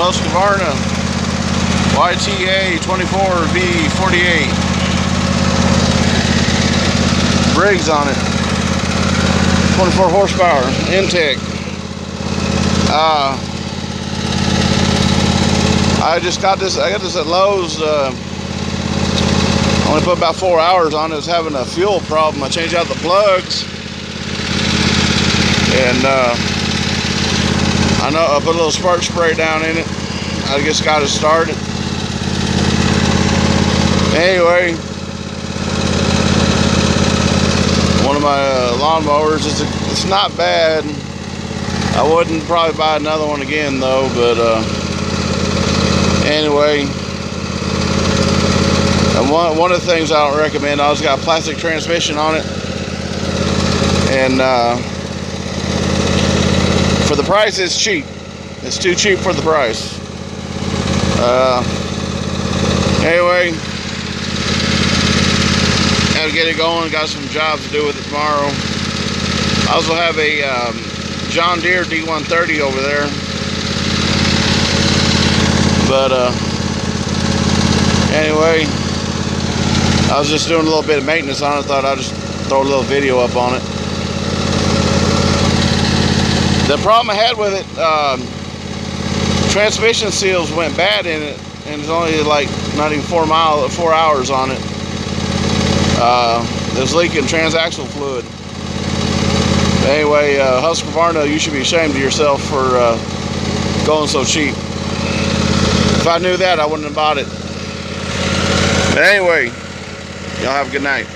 Husqvarna YTA 24V48. Briggs on it. 24 horsepower, intech. I just got this. I got this at Lowe's. Only put about 4 hours on it. It was having a fuel problem. I changed out the plugs, and I put a little spark spray down in it. I just got it started. Anyway, one of my lawn mowers. It's not bad. I wouldn't probably buy another one again though. But anyway, and one of the things I don't recommend. I just got a plastic transmission on it, and for the price, it's cheap. It's too cheap for the price. Anyway, gotta get it going. Got some jobs to do with it tomorrow. I also have a John Deere D130 over there, but anyway, I was just doing a little bit of maintenance on it. Thought I'd just throw a little video up on it. The problem I had with it, transmission seals went bad in it, and it's only like not even 4 hours on it. It was leaking transaxle fluid. But anyway, Husqvarna, you should be ashamed of yourself for going so cheap. If I knew that, I wouldn't have bought it. But anyway, y'all have a good night.